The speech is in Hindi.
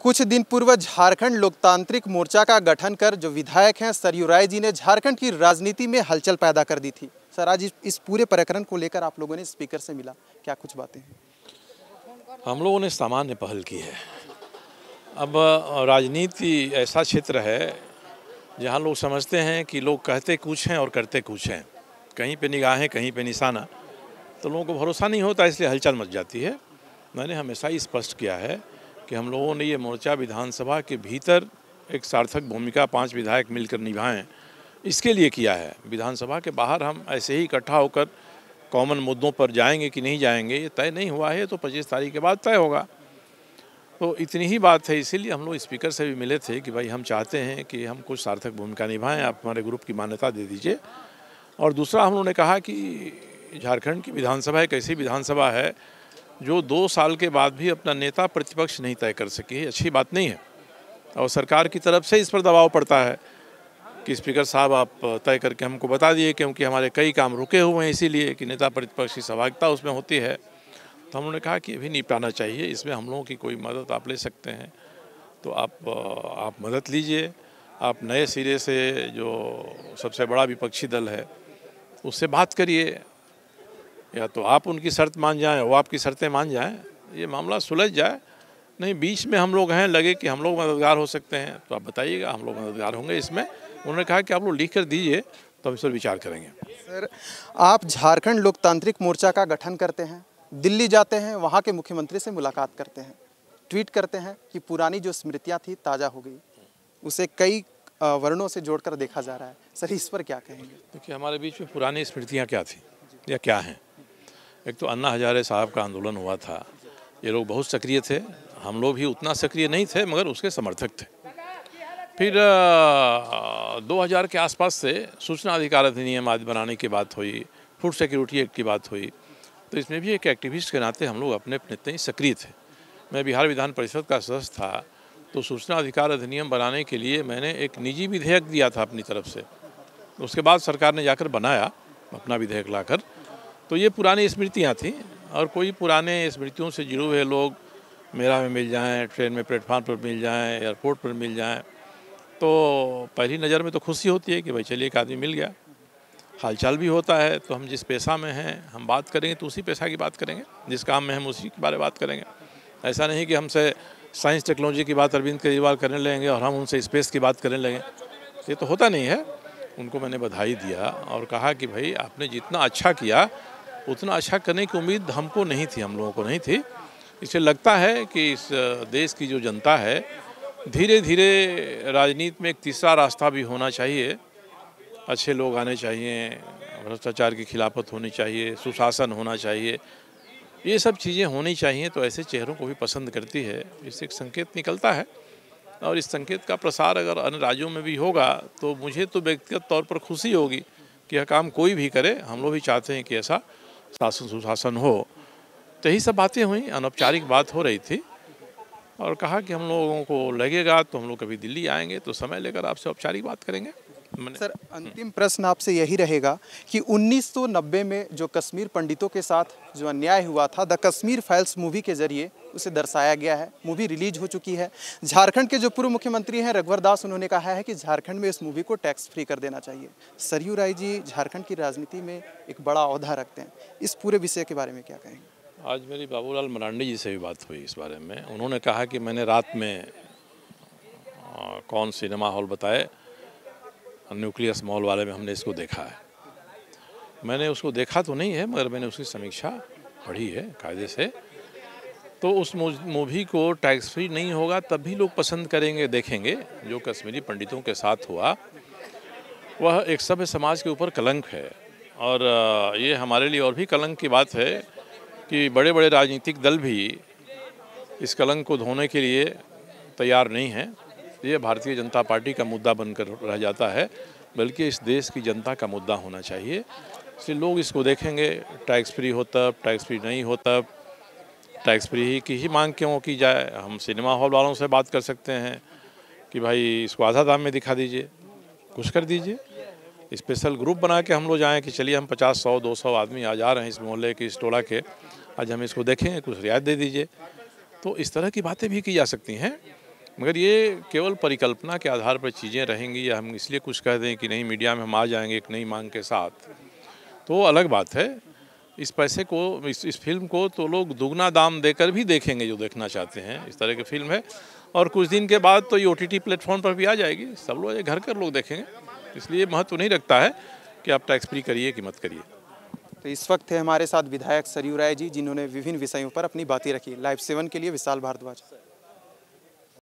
कुछ दिन पूर्व झारखंड लोकतांत्रिक मोर्चा का गठन कर जो विधायक हैं सरयू राय जी ने झारखंड की राजनीति में हलचल पैदा कर दी थी। सर, आज इस पूरे प्रकरण को लेकर आप लोगों ने स्पीकर से मिला, क्या कुछ बातें हैं? हम लोगों ने सामान्य पहल की है। अब राजनीति ऐसा क्षेत्र है जहाँ लोग समझते हैं कि लोग कहते कुछ हैं और करते कुछ हैं, कहीं पे निगाहें कहीं पे निशाना, तो लोगों को भरोसा नहीं होता, इसलिए हलचल मच जाती है। मैंने हमेशा ही स्पष्ट किया है कि हम लोगों ने ये मोर्चा विधानसभा के भीतर एक सार्थक भूमिका 5 विधायक मिलकर निभाएं, इसके लिए किया है। विधानसभा के बाहर हम ऐसे ही इकट्ठा होकर कॉमन मुद्दों पर जाएंगे कि नहीं जाएंगे ये तय नहीं हुआ है, तो 25 तारीख के बाद तय होगा। तो इतनी ही बात है, इसीलिए हम लोग स्पीकर से भी मिले थे कि भाई हम चाहते हैं कि हम कुछ सार्थक भूमिका निभाएं, आप हमारे ग्रुप की मान्यता दे दीजिए। और दूसरा हम लोगों ने कहा कि झारखंड की विधानसभा एक ऐसी विधानसभा है जो 2 साल के बाद भी अपना नेता प्रतिपक्ष नहीं तय कर सकी, अच्छी बात नहीं है। और सरकार की तरफ से इस पर दबाव पड़ता है कि स्पीकर साहब आप तय करके हमको बता दिए, क्योंकि हमारे कई काम रुके हुए हैं, इसीलिए कि नेता प्रतिपक्ष की सहभागिता उसमें होती है। तो हम लोगों ने कहा कि अभी निपटाना चाहिए, इसमें हम लोगों की कोई मदद आप ले सकते हैं तो आप मदद लीजिए। आप नए सिरे से जो सबसे बड़ा विपक्षी दल है उससे बात करिए, या तो आप उनकी शर्त मान जाएं, वो आपकी शर्तें मान जाएं, ये मामला सुलझ जाए। नहीं, बीच में हम लोग हैं, लगे कि हम लोग मददगार हो सकते हैं तो आप बताइएगा, हम लोग मददगार होंगे इसमें। उन्होंने कहा कि आप लोग लिख कर दीजिए तो हम इस पर विचार करेंगे। सर, आप झारखंड लोकतांत्रिक मोर्चा का गठन करते हैं, दिल्ली जाते हैं, वहाँ के मुख्यमंत्री से मुलाकात करते हैं, ट्वीट करते हैं कि पुरानी जो स्मृतियाँ थी ताज़ा हो गई, उसे कई वर्णों से जोड़कर देखा जा रहा है। सर, इस पर क्या कहेंगे? देखिए, हमारे बीच में पुरानी स्मृतियाँ क्या थी या क्या हैं? एक तो अन्ना हजारे साहब का आंदोलन हुआ था, ये लोग बहुत सक्रिय थे, हम लोग भी उतना सक्रिय नहीं थे मगर उसके समर्थक थे। फिर 2000 के आसपास से सूचना अधिकार अधिनियम आदि बनाने की बात हुई, फूड सिक्योरिटी एक्ट की बात हुई, तो इसमें भी एक एक्टिविस्ट के नाते हम लोग अपने ही सक्रिय थे। मैं बिहार विधान परिषद का सदस्य था, तो सूचना अधिकार अधिनियम बनाने के लिए मैंने एक निजी विधेयक दिया था अपनी तरफ से, उसके बाद सरकार ने जाकर बनाया अपना विधेयक लाकर। तो ये पुरानी स्मृतियाँ थीं, और कोई पुराने स्मृतियों से जुड़े हुए लोग मेला में मिल जाएं, ट्रेन में प्लेटफार्म पर मिल जाएं, एयरपोर्ट पर मिल जाएं, तो पहली नज़र में तो खुशी होती है कि भाई चलिए एक आदमी मिल गया। हालचाल भी होता है, तो हम जिस पेशा में हैं हम बात करेंगे तो उसी पेशा की बात करेंगे, जिस काम में हम उसी के बारे में बात करेंगे। ऐसा नहीं कि हमसे साइंस टेक्नोलॉजी की बात अरविंद केजरीवाल करने लगेंगे और हम उनसे स्पेस की बात करने लगें, ये तो होता नहीं है। उनको मैंने बधाई दिया और कहा कि भाई आपने जितना अच्छा किया उतना अच्छा करने की उम्मीद हमको नहीं थी, हम लोगों को नहीं थी। इससे लगता है कि इस देश की जो जनता है, धीरे धीरे राजनीति में एक तीसरा रास्ता भी होना चाहिए, अच्छे लोग आने चाहिए, भ्रष्टाचार की खिलाफत होनी चाहिए, सुशासन होना चाहिए, ये सब चीज़ें होनी चाहिए, तो ऐसे चेहरों को भी पसंद करती है। इससे एक संकेत निकलता है, और इस संकेत का प्रसार अगर अन्य राज्यों में भी होगा तो मुझे तो व्यक्तिगत तौर पर खुशी होगी कि यह काम कोई भी करे। हम लोग भी चाहते हैं कि ऐसा शासन सुशासन हो। तो यही सब बातें हुई, अनौपचारिक बात हो रही थी, और कहा कि हम लोगों को लगेगा तो हम लोग कभी दिल्ली आएंगे तो समय लेकर आपसे औपचारिक बात करेंगे। सर, अंतिम प्रश्न आपसे यही रहेगा कि 1990 में जो कश्मीर पंडितों के साथ जो अन्याय हुआ था, द कश्मीर फाइल्स मूवी के जरिए उसे दर्शाया गया है। मूवी रिलीज हो चुकी है। झारखंड के जो पूर्व मुख्यमंत्री हैं रघुवर दास, उन्होंने कहा है कि झारखंड में इस मूवी को टैक्स फ्री कर देना चाहिए। सरयू राय जी झारखंड की राजनीति में एक बड़ा ओहदा रखते हैं, इस पूरे विषय के बारे में क्या कहेंगे? आज मेरी बाबूलाल मरांडी जी से भी बात हुई इस बारे में। उन्होंने कहा कि मैंने रात में कौन सिनेमा हॉल बताए, न्यूक्लियस मॉल वाले में हमने इसको देखा है। मैंने उसको देखा तो नहीं है, मगर मैंने उसकी समीक्षा पढ़ी है कायदे से। तो उस मूवी को टैक्स फ्री नहीं होगा तब भी लोग पसंद करेंगे, देखेंगे। जो कश्मीरी पंडितों के साथ हुआ वह एक सभ्य समाज के ऊपर कलंक है, और ये हमारे लिए और भी कलंक की बात है कि बड़े बड़े राजनीतिक दल भी इस कलंक को धोने के लिए तैयार नहीं हैं। ये भारतीय जनता पार्टी का मुद्दा बनकर रह जाता है, बल्कि इस देश की जनता का मुद्दा होना चाहिए। इसलिए लोग इसको देखेंगे, टैक्स फ्री हो तब, टैक्स फ्री नहीं हो तब, टैक्स फ्री की ही मांग क्यों की जाए। हम सिनेमा हॉल वालों से बात कर सकते हैं कि भाई इसको आधा दाम में दिखा दीजिए, कुछ कर दीजिए। स्पेशल ग्रुप बना के हम लोग जाएँ कि चलिए हम 50, 100, 200 आदमी आज आ रहे हैं इस मोहल्ले के, इस टोला के, आज हम इसको देखेंगे, कुछ रियायत दे दीजिए। तो इस तरह की बातें भी की जा सकती हैं। मगर ये केवल परिकल्पना के आधार पर चीज़ें रहेंगी या हम इसलिए कुछ कह दें कि नहीं मीडिया में हम आ जाएंगे एक नई मांग के साथ, तो अलग बात है। इस पैसे को इस फिल्म को तो लोग दुगना दाम देकर भी देखेंगे जो देखना चाहते हैं। इस तरह की फिल्म है और कुछ दिन के बाद तो ये OTT प्लेटफॉर्म पर भी आ जाएगी, सब लोग घर कर लोग देखेंगे। इसलिए महत्व नहीं रखता है कि आप टैक्स फ्री करिए कि मत करिए। तो इस वक्त थे हमारे साथ विधायक सरयू राय जी, जिन्होंने विभिन्न विषयों पर अपनी बातें रखी। लाइव 7 के लिए विशाल भारद्वाज।